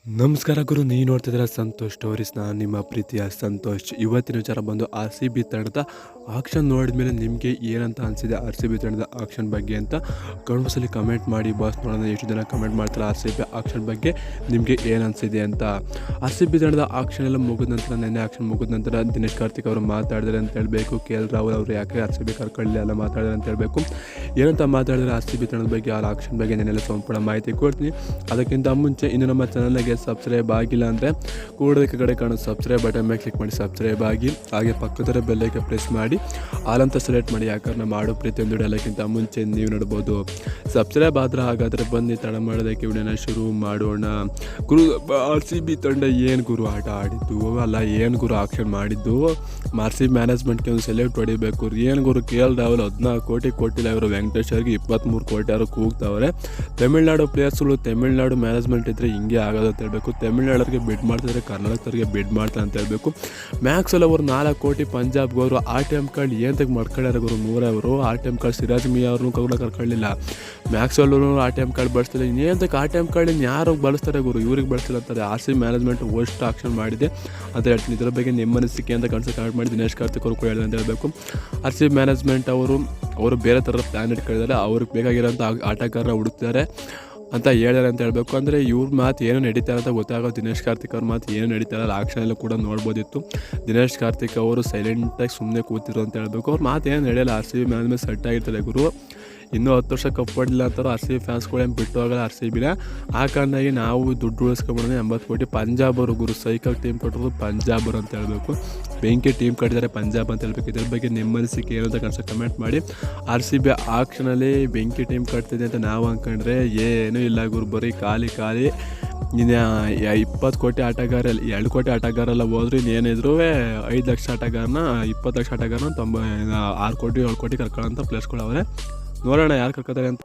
ನಮಸ್ಕಾರ ಗುರು, ನೀವು ನೋಡ್ತಿದ್ದೀರ ಸಂತೋಷ್ ಸ್ಟೋರೀಸ್. ನಾನು ನಿಮ್ಮ ಪ್ರೀತಿಯ ಸಂತೋಷ್. ಇವತ್ತಿನ ವಿಚಾರ ಬಂದು RCB ತಂಡದ ಆಕ್ಷನ್ ನೋಡಿದ ಮೇಲೆ ನಿಮಗೆ ಏನಂತ ಅನಿಸಿದೆ RCB ತಂಡದ ಆಕ್ಷನ್ ಬಗ್ಗೆ ಅಂತ ಕಮೆಂಟ್ಸಲ್ಲಿ ಕಮೆಂಟ್ ಮಾಡಿ ಬಾಸ್. ನೋಡೋಣ ಎಷ್ಟು ಜನ ಕಮೆಂಟ್ ಮಾಡ್ತಾರೆ RCB ಆಕ್ಷನ್ ಬಗ್ಗೆ ನಿಮಗೆ ಏನು ಅನಿಸಿದೆ ಅಂತ. RCB ತಂಡದ ಆಕ್ಷನ್ ಎಲ್ಲ ಮುಗಿದ ನಂತರ, ನೆನ್ನೆ ಆಕ್ಷನ್ ಮುಗಿದ ನಂತರ ದಿನೇಶ್ ಕಾರ್ತಿಕ್ ಅವರು ಮಾತಾಡಿದ್ರೆ ಅಂತ ಹೇಳಬೇಕು. KL ರಾಹುಲ್ ಅವರು ಯಾಕೆ RCB ಕರ್ಕೊಳ್ಳಿ ಎಲ್ಲ ಮಾತಾಡಿದ್ರೆ ಅಂತ ಹೇಳಬೇಕು. ಏನಂತ ಮಾತಾಡಿದ್ರೆ RCB ತಂಡದ ಬಗ್ಗೆ, ಆ ಆಕ್ಷನ್ ಬಗ್ಗೆ ನೆನ್ನೆಲ್ಲ ಸಂಪೂರ್ಣ ಮಾಹಿತಿ ಕೊಡ್ತೀನಿ. ಅದಕ್ಕಿಂತ ಮುಂಚೆ ಇನ್ನು ನಮ್ಮ ಚಾನಲ್ಗೆ ಸಬ್ಸ್ಕ್ರೈಬ್ ಆಗಿಲ್ಲ ಅಂದರೆ ಕೂಡಲೇ ಕಡೆ ಕಾಣೋ ಸಬ್ಸ್ಕ್ರೈಬ್ ಬಟನ್ ಮೇಲೆ ಕ್ಲಿಕ್ ಮಾಡಿ ಸಬ್ಸ್ಕ್ರೈಬ್ ಆಗಿ, ಹಾಗೆ ಪಕ್ಕದ ಬೆಲ್ಲೈಕೆ ಪ್ರೆಸ್ ಮಾಡಿ ಆಲ್ ಅಂತ ಸೆಲೆಕ್ಟ್ ಮಾಡಿ. ಯಾಕಂದ್ರೆ ಮಾಡೋ ಪ್ರತಿಯೊಂದು ಎಲ್ಲಕ್ಕಿಂತ ಮುಂಚೆ ನೀವು ನೋಡ್ಬೋದು. ಸಬ್ಸ್ಕ್ರೈಬ್ ಆದ್ರೆ ಹಾಗಾದರೆ ಬನ್ನಿ ತಡ ಮಾಡೋದಕ್ಕೆ ವಿಡಿಯೋನ ಶುರು ಮಾಡೋಣ. ಗುರು, RCB ತಂಡ ಏನು ಗುರು ಆಟ ಆಡಿದ್ದು ಅಲ್ಲ, ಏನು ಗುರು ಆಕ್ಷನ್ ಮಾಡಿದ್ದು. RCB ಮ್ಯಾನೇಜ್ಮೆಂಟ್ಗೆ ಒಂದು ಸೆಲೆಕ್ಟ್ ಹೊಡಿಬೇಕು. ಏನು ಗುರು, KL ರಾಹುಲ್ 14 ಕೋಟಿ ಕೊಟ್ಟಿಲ್ಲ, ಇವರು ವೆಂಕಟೇಶ್ ಅವ್ರಿಗೆ 23 ಕೋಟಿ ಅವರು ಕೂಗ್ತಾವ್ರೆ. ತಮಿಳ್ನಾಡು ಪ್ಲೇಯರ್ಸ್ಗಳು, ತಮಿಳ್ನಾಡು ಮ್ಯಾನೇಜ್ಮೆಂಟ್ ಇದ್ದರೆ ಹಿಂಗೆ ಆಗೋದು ಅಂತ ಹೇಳಬೇಕು. ತಮಿಳ್ನಾಡವ್ರಿಗೆ ಬಿಡ್ ಮಾಡ್ತಿದ್ರೆ ಕರ್ನಾಟಕದವ್ರಿಗೆ ಬಿಡ್ ಮಾಡ್ತಾರೆ ಅಂತ ಹೇಳಬೇಕು. ಮ್ಯಾಕ್ಸಲ್ಲಿ ಅವರು 4 ಕೋಟಿ ಪಂಜಾಬ್ಗೆ ಅವರು ATM ಕಾರ್ಡ್ ಏಂತಕ್ಕೆ ಮಾಡ್ಕೊಳ್ಳಾರ ಗುರು. 100 ಅವರು ATM ಕಾರ್ಡ್ ಸಿರಾಜ್ ಮಿಯಾ ಅವ್ರನ್ನೂ ಕೂಡ ಕರ್ಕೊಳ್ಳಿಲ್ಲ. ಮ್ಯಾಕ್ಸಲ್ಲೂ ATM ಕಾರ್ಡ್ ಬಳಸ್ತಿಲ್ಲ. ಇನ್ನೇಂತಕ್ಕೆ ATM ಕಾರ್ಡ್ ಯಾರು ಬಳಸ್ತಾರೆ ಗುರು, ಇವ್ರಿಗೆ ಬಳಸ್ತಿಲ್ಲ ಅಂತಾರೆ. RCB ಮ್ಯಾನೇಜ್ಮೆಂಟ್ ವರ್ಸ್ಟ್ ಆಕ್ಷನ್ ಮಾಡಿದೆ ಅಂತ ಹೇಳ್ತೀನಿ. ಇದರ ಬಗ್ಗೆ ನಿಮ್ಮ ಅನಿಸಿಕೆ ಅಂತ ಕಮೆಂಟ್ ಮಾಡಿ ದಿನೇಶ್ ಕಾರ್ತಿಕ್ ಅವರು ಕೂಡ ಹೇಳಿದೆ ಅಂತ ಹೇಳಬೇಕು. RCB ಮ್ಯಾನೇಜ್ಮೆಂಟ್ ಅವರು ಬೇರೆ ಥರದ ಪ್ಲ್ಯಾನ್ ಇಟ್ಕೊಂಡಿದ್ದಾರೆ. ಅವ್ರಿಗೆ ಬೇಕಾಗಿರೋಂಥ ಆಟಗಾರರ ಹುಡುಕ್ತಾರೆ ಅಂತ ಹೇಳಿದಾರೆ ಅಂತ ಹೇಳಬೇಕು. ಅಂದರೆ ಇವ್ರ ಮಾತು ಏನು ನಡೀತಾರೆ ಅಂತ ಗೊತ್ತಾಗೋದು. ದಿನೇಶ್ ಕಾರ್ತಿಕ್ ಅವ್ರ ಮಾತು ಏನು ನಡೀತಾರೆ ಆ ಆಕ್ಷನಲ್ಲೂ ಕೂಡ ನೋಡ್ಬೋದಿತ್ತು. ದಿನೇಶ್ ಕಾರ್ತಿಕ್ ಅವರು ಸೈಲೆಂಟಾಗಿ ಸುಮ್ಮನೆ ಕೂತಿರು ಅಂತ ಹೇಳಬೇಕು. ಅವ್ರ ಮಾತು ಏನು ನಡೆಯಲ್ಲ. RCB ಮ್ಯಾನೇಜ್ಮೆಂಟ್ ಸೆಟ್ ಆಗಿರ್ತಾರೆ ಗುರು. ಇನ್ನೂ 10 ವರ್ಷ ಕಪ್ ಹೊಡಿಲ್ಲ ಅಂತಾರೋ RCB ಫ್ಯಾನ್ಸ್ಗಳೇನು ಬಿಟ್ಟು ಹೋಗಲ್ಲ RCBನ. ಆ ಕಾರಣವಾಗಿ ನಾವು ದುಡ್ಡು ಉಳಿಸ್ಕೊಂಡ್ಬಂದ್ರೆ 80 ಕೋಟಿ ಪಂಜಾಬ್ ಅವರು ಗುರು. ಸೈಕಲ್ ಟೀಮ್ ಕೊಟ್ಟರು ಪಂಜಾಬ್ ಅವರು ಅಂತ ಹೇಳಬೇಕು. ಬೆಂಕಿ ಟೀಮ್ ಕಟ್ಟಿದ್ದಾರೆ ಪಂಜಾಬ್ ಅಂತ ಹೇಳ್ಬೇಕು. ಇದ್ರ ಬಗ್ಗೆ ನಿಮ್ಮ ಅನಿಸಿಕೆ ಏನು ಅಂತ ಕಮೆಂಟ್ ಮಾಡಿ. RCB ಆಕ್ಷನಲ್ಲಿ ಬೆಂಕಿ ಟೀಮ್ ಕಟ್ತಿದೆ ಅಂತ ನಾವು ಅಂದ್ಕೊಂಡ್ರೆ ಏನೂ ಇಲ್ಲ ಗುರು. ಬರೀ ಖಾಲಿ ಇನ್ನು 20 ಕೋಟಿ ಆಟಗಾರ, 2 ಕೋಟಿ ಆಟಗಾರೆಲ್ಲ ಹೋದ್ರು ಇನ್ನೇನಿದ್ರು 5 ಲಕ್ಷ ಆಟಗಾರನ, 20 ಲಕ್ಷ ಆಟಗಾರನ 6 ಕೋಟಿ 7 ಕೋಟಿ ಕರ್ಕೊಳ್ಳೋಂಥ ಪ್ಲೇಸ್ಗಳವ್ರೆ. ನೋಡೋಣ ಯಾರು ಕರ್ಕೋತಾರೆ ಅಂತ.